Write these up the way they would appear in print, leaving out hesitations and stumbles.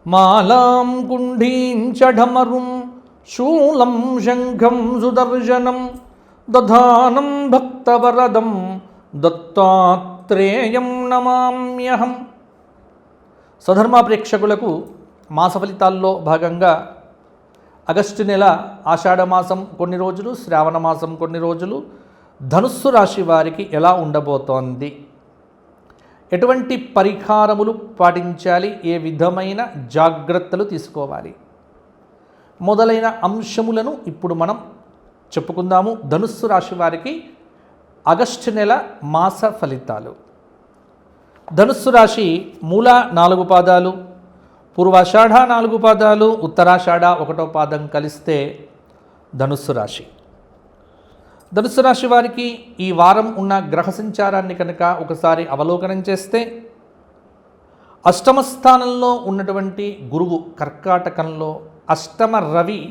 మాలాం గుంఢీం చఢమరుం శూలం శంఖం సుదర్శనం దధానం భక్తవరదం దత్తాత్రేయం నమామ్యహం. స్వధర్మ ప్రేక్షకులకు మాస ఫలితాల్లో భాగంగా ఆగస్టు నెల ఆషాఢమాసం కొన్ని రోజులు, శ్రావణ మాసం కొన్ని రోజులు ధనుస్సు రాశి వారికి ఎలా ఉండబోతోంది, ఎటువంటి పరిహారములు పాటించాలి, ఏ విధమైన జాగ్రత్తలు తీసుకోవాలి మొదలైన అంశములను ఇప్పుడు మనం చెప్పుకుందాము. ధనుస్సు రాశి వారికి ఆగస్టు నెల మాస ఫలితాలు. ధనుస్సు రాశి మూల 4 పాదాలు, పూర్వాషాఢ 4 పాదాలు, ఉత్తరాషాఢ 1వ పాదం కలిస్తే ధనుస్సు రాశి. ధనుస్సు రాశి వారికి ఈ వారం ఉన్న గ్రహ సంచారాన్ని కనుక ఒకసారి అవలోకనం చేస్తే, అష్టమ స్థానంలో ఉన్నటువంటి గురువు కర్కాటకంలో, అష్టమ రవి,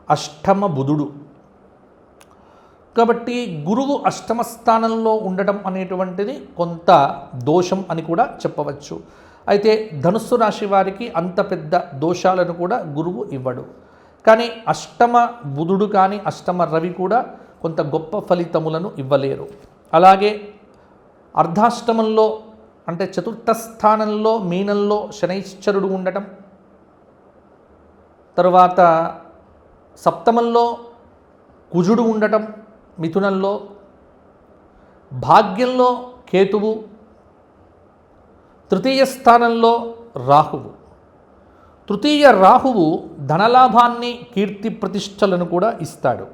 అష్టమ బుధుడు. కాబట్టి గురువు అష్టమ స్థానంలో ఉండటం అనేటువంటిది కొంత దోషం అని కూడా చెప్పవచ్చు. అయితే ధనుస్సు రాశి వారికి అంత పెద్ద దోషాలను కూడా గురువు ఇవ్వడు. కానీ అష్టమ బుధుడు కానీ అష్టమ రవి కూడా కొంత గొప్ప ఫలితములను ఇవ్వలేరు. అలాగే అర్ధాష్టమంలో అంటే చతుర్థ స్థానంలో మీనంలో శనైశ్చరుడు ఉండటం, తరువాత సప్తమంలో కుజుడు ఉండటం, మిథునంలో భాగ్యంలో కేతువు, తృతీయ స్థానంలో రాహువు. తృతీయ రాహువు ధనలాభాన్ని, కీర్తి ప్రతిష్టలను కూడా ఇస్తాడు.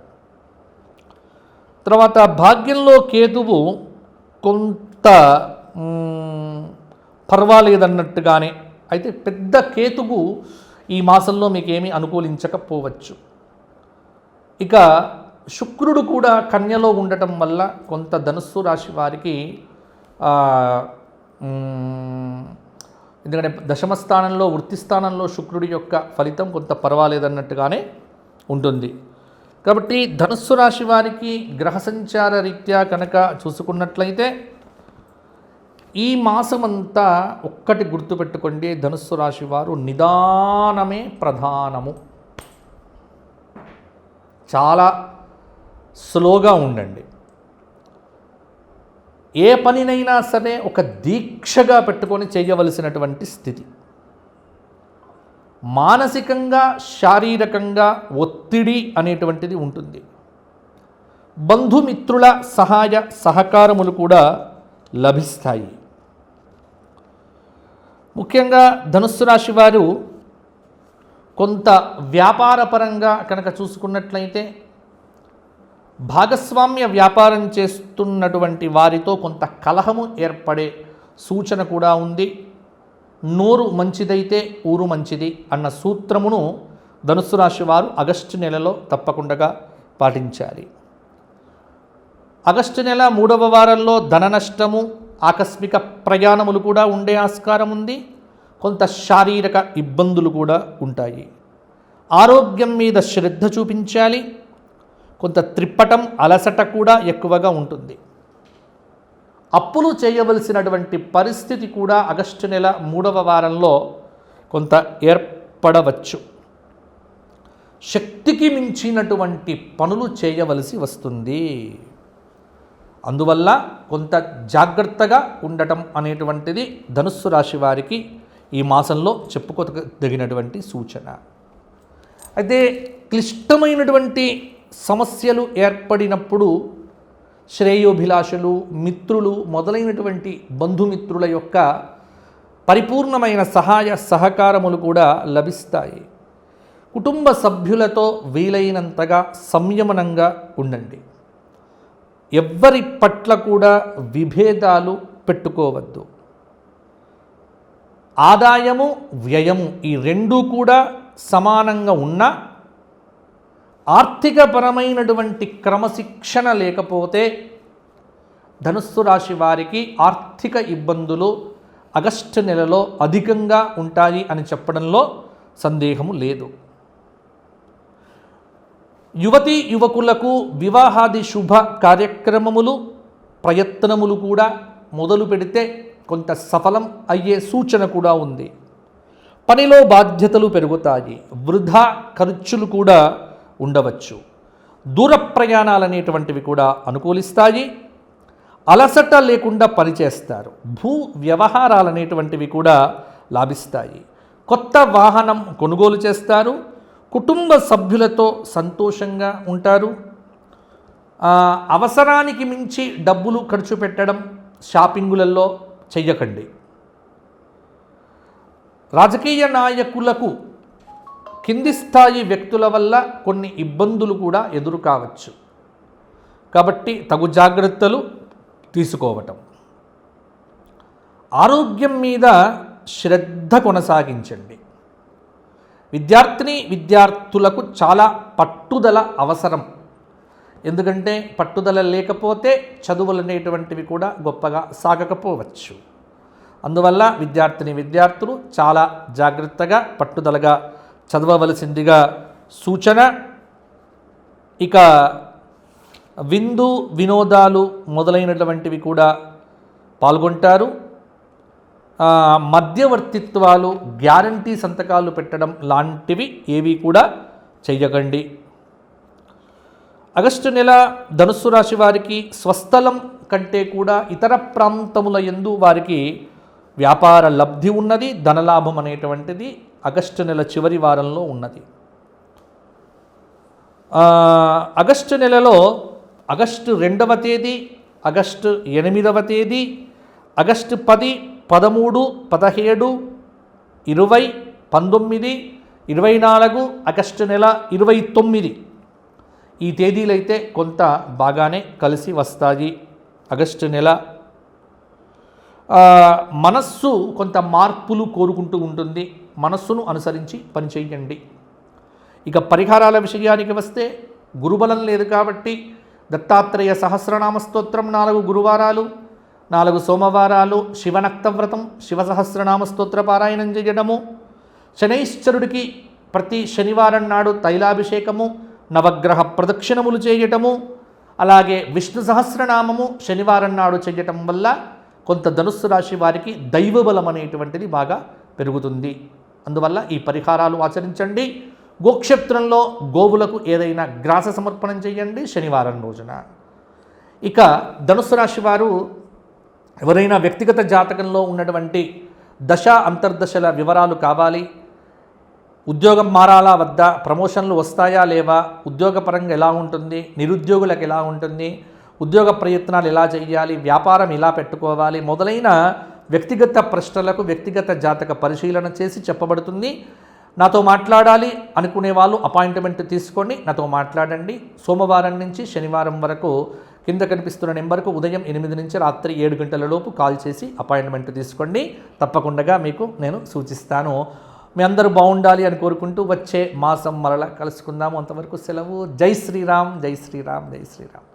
తర్వాత భాగ్యంలో కేతువు కొంత పర్వాలేదన్నట్టుగానే, అయితే పెద్ద కేతువు ఈ మాసంలో మీకేమీ అనుకూలించకపోవచ్చు. ఇక శుక్రుడు కూడా కన్యలో ఉండటం వల్ల కొంత ధనుస్సు రాశి వారికి ఎందుకంటే దశమ స్థానంలో వృత్తి స్థానంలో శుక్రుడి యొక్క ఫలితం కొంత పర్వాలేదన్నట్టుగానే ఉంటుంది. కాబట్టి ధనుస్సు రాశి వారికి గ్రహ సంచార రీత్యా కనుక చూసుకున్నట్లయితే ఈ మాసమంతా ఒక్కటి గుర్తుపెట్టుకోండి, ధనుస్సు రాశి వారు నిదానమే ప్రధానము. చాలా స్లోగా ఉండండి. ఏ పనినైనా సరే ఒక దీక్షగా పెట్టుకొని చేయవలసినటువంటి స్థితి. మానసికంగా, శారీరకంగా ఒత్తిడి అనేటువంటిది ఉంటుంది. బంధుమిత్రుల సహాయ సహకారములు కూడా లభిస్తాయి. ముఖ్యంగా ధనుస్సు రాశి వారు కొంత వ్యాపారపరంగా కనుక చూసుకున్నట్లయితే భాగస్వామ్య వ్యాపారం చేస్తున్నటువంటి వారితో కొంత కలహము ఏర్పడే సూచన కూడా ఉంది. నోరు మంచిదైతే ఊరు మంచిది అన్న సూత్రమును ధనుస్సు రాశి వారు ఆగస్టు నెలలో తప్పకుండా పాటించాలి. ఆగస్టు నెల 3వ వారంలో ధన నష్టము, ఆకస్మిక ప్రయాణములు కూడా ఉండే ఆస్కారం ఉంది. కొంత శారీరక ఇబ్బందులు కూడా ఉంటాయి. ఆరోగ్యం మీద శ్రద్ధ చూపించాలి. కొంత త్రిప్పటం, అలసట కూడా ఎక్కువగా ఉంటుంది. అప్పులు చేయవలసినటువంటి పరిస్థితి కూడా ఆగస్టు నెల 3వ వారంలో కొంత ఏర్పడవచ్చు. శక్తికి మించినటువంటి పనులు చేయవలసి వస్తుంది. అందువల్ల కొంత జాగ్రత్తగా ఉండటం అనేటువంటిది ధనుస్సు రాశి వారికి ఈ మాసంలో చెప్పుకోదగినటువంటి సూచన. అయితే క్లిష్టమైనటువంటి సమస్యలు ఏర్పడినప్పుడు శ్రేయోభిలాషులు, మిత్రులు మొదలైనటువంటి బంధుమిత్రుల యొక్క పరిపూర్ణమైన సహాయ సహకారములు కూడా లభిస్తాయి. కుటుంబ సభ్యులతో వీలైనంతగా సంయమనంగా ఉండండి. ఎవ్వరి పట్ల కూడా విభేదాలు పెట్టుకోవద్దు. ఆదాయము, వ్యయము ఈ రెండూ కూడా సమానంగా ఉన్న ఆర్థికపరమైనటువంటి క్రమశిక్షణ లేకపోతే ధనుస్సు రాశి వారికి ఆర్థిక ఇబ్బందులు ఆగస్టు నెలలో అధికంగా ఉంటాయి అని చెప్పడంలో సందేహము లేదు. యువతీ యువకులకు వివాహాది శుభ కార్యక్రమములు ప్రయత్నములు కూడా మొదలు పెడితే కొంత సఫలం అయ్యే సూచన కూడా ఉంది. పనిలో బాధ్యతలు పెరుగుతాయి. వృధా ఖర్చులు కూడా ఉండవచ్చు. దూర ప్రయాణాలు అనేటువంటివి కూడా అనుకూలిస్తాయి. అలసట లేకుండా పనిచేస్తారు. భూ వ్యవహారాలు అనేటువంటివి కూడా లాభిస్తాయి. కొత్త వాహనం కొనుగోలు చేస్తారు. కుటుంబ సభ్యులతో సంతోషంగా ఉంటారు. అవసరానికి మించి డబ్బులు ఖర్చు పెట్టడం షాపింగులలో చెయ్యకండి. రాజకీయ నాయకులకు కింది స్థాయి వ్యక్తుల వల్ల కొన్ని ఇబ్బందులు కూడా ఎదురు కావచ్చు. కాబట్టి తగు జాగ్రత్తలు తీసుకోవటం. ఆరోగ్యం మీద శ్రద్ధ కొనసాగించండి. విద్యార్థులకు చాలా పట్టుదల అవసరం. ఎందుకంటే పట్టుదల లేకపోతే చదువులు అనేటువంటివి కూడా గొప్పగా సాగకపోవచ్చు. అందువల్ల విద్యార్థులు చాలా జాగ్రత్తగా పట్టుదలగా చదవవలసిందిగా సూచన. ఇక విందు వినోదాలు మొదలైనటువంటివి కూడా పాల్గొంటారు. మధ్యవర్తిత్వాలు, గ్యారంటీ సంతకాలు పెట్టడం లాంటివి ఏవి కూడా చెయ్యకండి. ఆగస్టు నెల ధనుస్సు రాశి వారికి స్వస్థలం కంటే కూడా ఇతర ప్రాంతముల యందు వారికి వ్యాపార లబ్ధి ఉన్నది. ధనలాభం అనేటువంటిది ఆగస్టు నెల చివరి వారంలో ఉన్నది. ఆగస్టు నెలలో ఆగస్టు 2వ తేదీ, ఆగస్టు 8వ తేదీ, ఆగస్టు 10, 13, 17, 20, 19, 24, ఆగస్టు నెల 29 ఈ తేదీలైతే కొంత బాగానే కలిసి వస్తాయి. ఆగస్టు నెల మనస్సు కొంత మార్పులు కోరుకుంటూ ఉంటుంది. మనస్సును అనుసరించి పనిచేయండి. ఇక పరిహారాల విషయానికి వస్తే గురుబలం లేదు కాబట్టి దత్తాత్రేయ సహస్రనామ స్తోత్రం 4 గురువారాలు, 4 సోమవారాలు శివనక్తవ్రతం, శివ సహస్రనామ స్తోత్ర పారాయణం చేయడము, శనైశ్చరుడికి ప్రతి శనివారం నాడు తైలాభిషేకము, నవగ్రహ ప్రదక్షిణములు చేయటము, అలాగే విష్ణు సహస్రనామము శనివారం నాడు చేయటం వల్ల కొంత ధనుస్సు రాశి వారికి దైవబలం అనేటువంటిది బాగా పెరుగుతుంది. అందువల్ల ఈ పరిహారాలు ఆచరించండి. గోక్షేత్రంలో గోవులకు ఏదైనా గ్రాస సమర్పణం చేయండి శనివారం రోజున. ఇక ధనుస్సు రాశి వారు ఎవరైనా వ్యక్తిగత జాతకంలో ఉన్నటువంటి దశ అంతర్దశల వివరాలు కావాలి, ఉద్యోగం మారాలా వద్దా, ప్రమోషన్లు వస్తాయా లేవా, ఉద్యోగపరంగా ఎలా ఉంటుంది, నిరుద్యోగులకు ఎలా ఉంటుంది, ఉద్యోగ ప్రయత్నాలు ఎలా చేయాలి, వ్యాపారం ఎలా పెట్టుకోవాలి మొదలైన వ్యక్తిగత ప్రశ్నలకు వ్యక్తిగత జాతక పరిశీలన చేసి చెప్పబడుతుంది. నాతో మాట్లాడాలి అనుకునే వాళ్ళు అపాయింట్మెంట్ తీసుకొని నాతో మాట్లాడండి. సోమవారం నుంచి శనివారం వరకు కింద కనిపిస్తున్న నెంబర్కు ఉదయం 8 నుంచి రాత్రి 7 గంటల లోపు కాల్ చేసి అపాయింట్మెంట్ తీసుకోండి. తప్పకుండా మీకు నేను సూచిస్తాను. మీ అందరూ బాగుండాలి అని కోరుకుంటూ వచ్చే మాసం మరలా కలుసుకుందాము. అంతవరకు సెలవు. జై శ్రీరామ్, జై శ్రీరామ్, జై శ్రీరామ్.